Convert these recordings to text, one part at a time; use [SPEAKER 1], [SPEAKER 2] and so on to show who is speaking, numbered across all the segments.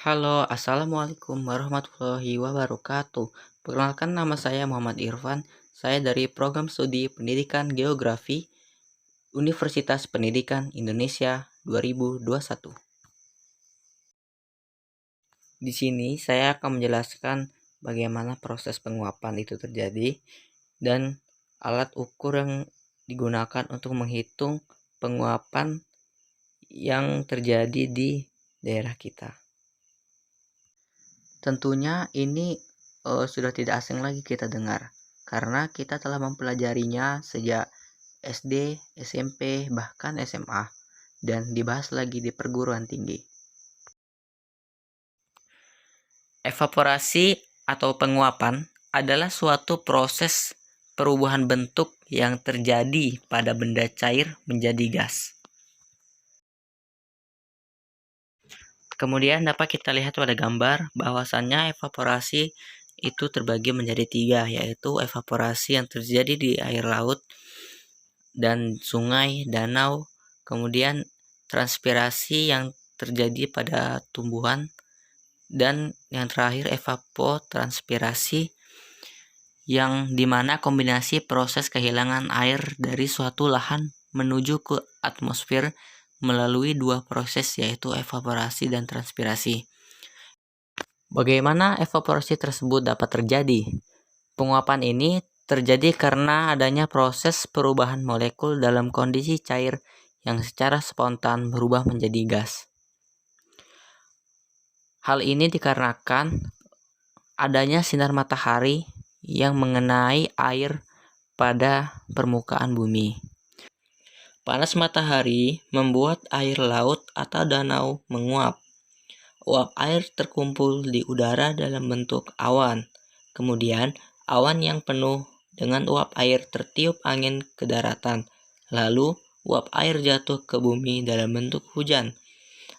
[SPEAKER 1] Halo, Assalamualaikum warahmatullahi wabarakatuh. Perkenalkan, nama saya Muhammad Irfan. Saya dari Program Studi Pendidikan Geografi Universitas Pendidikan Indonesia 2021. Di sini saya akan menjelaskan bagaimana proses penguapan itu terjadi dan alat ukur yang digunakan untuk menghitung penguapan yang terjadi di daerah kita. Tentunya ini sudah tidak asing lagi kita dengar, karena kita telah mempelajarinya sejak SD, SMP, bahkan SMA, dan dibahas lagi di perguruan tinggi. Evaporasi atau penguapan adalah suatu proses perubahan bentuk yang terjadi pada benda cair menjadi gas. Kemudian dapat kita lihat pada gambar bahwasannya evaporasi itu terbagi menjadi tiga, yaitu evaporasi yang terjadi di air laut dan sungai, danau, kemudian transpirasi yang terjadi pada tumbuhan, dan yang terakhir evapotranspirasi, yang dimana kombinasi proses kehilangan air dari suatu lahan menuju ke atmosfer melalui dua proses, yaitu evaporasi dan transpirasi. Bagaimana evaporasi tersebut dapat terjadi? Penguapan ini terjadi karena adanya proses perubahan molekul dalam kondisi cair yang secara spontan berubah menjadi gas. Hal ini dikarenakan adanya sinar matahari yang mengenai air pada permukaan bumi. Panas matahari membuat air laut atau danau menguap. Uap air terkumpul di udara dalam bentuk awan. Kemudian, awan yang penuh dengan uap air tertiup angin ke daratan. Lalu, uap air jatuh ke bumi dalam bentuk hujan.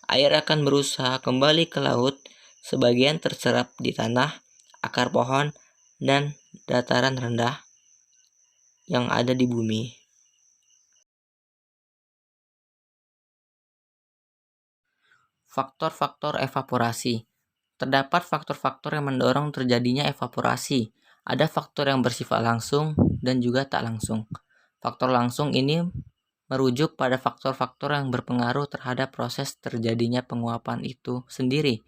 [SPEAKER 1] Air akan berusaha kembali ke laut, sebagian terserap di tanah, akar pohon, dan dataran rendah yang ada di bumi. Faktor-faktor evaporasi. Terdapat faktor-faktor yang mendorong terjadinya evaporasi. Ada faktor yang bersifat langsung dan juga tak langsung. Faktor langsung ini merujuk pada faktor-faktor yang berpengaruh terhadap proses terjadinya penguapan itu sendiri.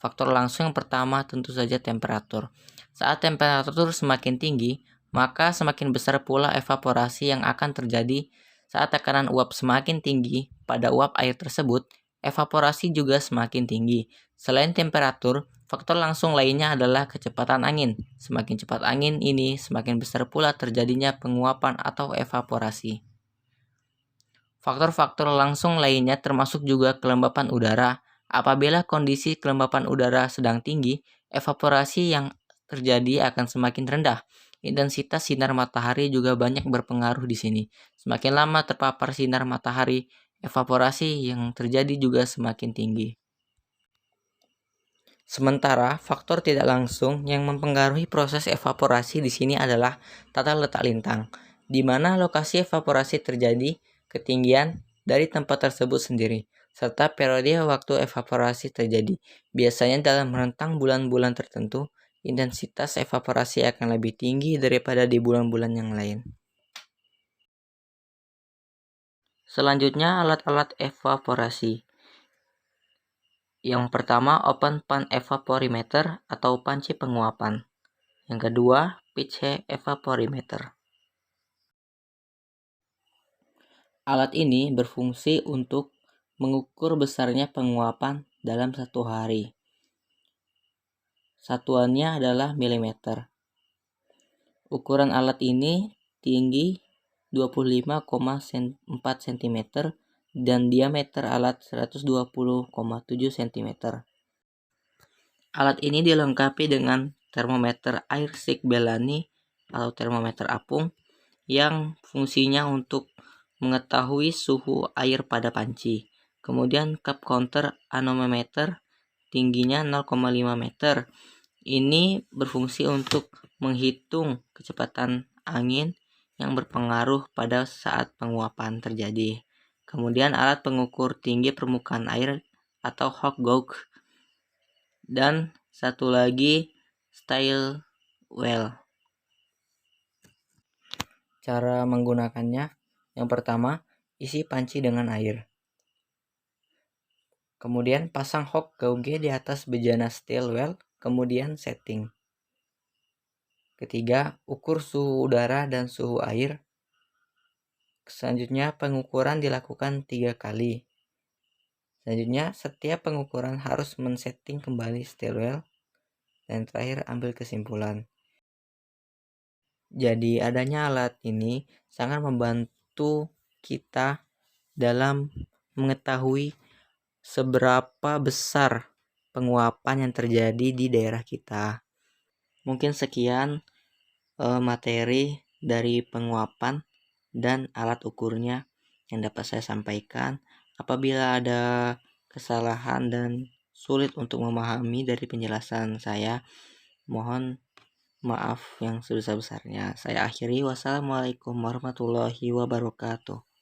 [SPEAKER 1] Faktor langsung yang pertama tentu saja temperatur. Saat temperatur semakin tinggi, maka semakin besar pula evaporasi yang akan terjadi. Saat tekanan uap semakin tinggi pada uap air tersebut, evaporasi juga semakin tinggi. Selain temperatur, faktor langsung lainnya adalah kecepatan angin. Semakin cepat angin ini, semakin besar pula terjadinya penguapan atau evaporasi. Faktor-faktor langsung lainnya termasuk juga kelembapan udara. Apabila kondisi kelembapan udara sedang tinggi, evaporasi yang terjadi akan semakin rendah. Intensitas sinar matahari juga banyak berpengaruh di sini. Semakin lama terpapar sinar matahari, evaporasi yang terjadi juga semakin tinggi. Sementara faktor tidak langsung yang mempengaruhi proses evaporasi di sini adalah tata letak lintang, di mana lokasi evaporasi terjadi, ketinggian dari tempat tersebut sendiri, serta periode waktu evaporasi terjadi. Biasanya dalam rentang bulan-bulan tertentu, intensitas evaporasi akan lebih tinggi daripada di bulan-bulan yang lain. Selanjutnya, alat-alat evaporasi. Yang pertama, open pan evaporimeter atau panci penguapan. Yang kedua, pitch evaporimeter. Alat ini berfungsi untuk mengukur besarnya penguapan dalam satu hari. Satuannya adalah milimeter. Ukuran alat ini tinggi 25,4 cm dan diameter alat 120,7 cm. Alat ini dilengkapi dengan termometer air Sigbellani atau termometer apung yang fungsinya untuk mengetahui suhu air pada panci. Kemudian cup counter anemometer tingginya 0,5 meter. Ini berfungsi untuk menghitung kecepatan angin yang berpengaruh pada saat penguapan terjadi. Kemudian alat pengukur tinggi permukaan air atau Hooke-Gough Dan satu lagi style well. Cara menggunakannya, yang pertama, isi panci dengan air. Kemudian pasang hook gauge di atas bejana style well, kemudian setting. Ketiga, ukur suhu udara dan suhu air. Selanjutnya, pengukuran dilakukan 3 kali. Selanjutnya, setiap pengukuran harus men-setting kembali style well. Dan terakhir, ambil kesimpulan. Jadi, adanya alat ini sangat membantu kita dalam mengetahui seberapa besar penguapan yang terjadi di daerah kita. Mungkin sekian materi dari penguapan dan alat ukurnya yang dapat saya sampaikan. Apabila ada kesalahan dan sulit untuk memahami dari penjelasan saya, mohon maaf yang sebesar-besarnya. Saya akhiri. Wassalamualaikum warahmatullahi wabarakatuh.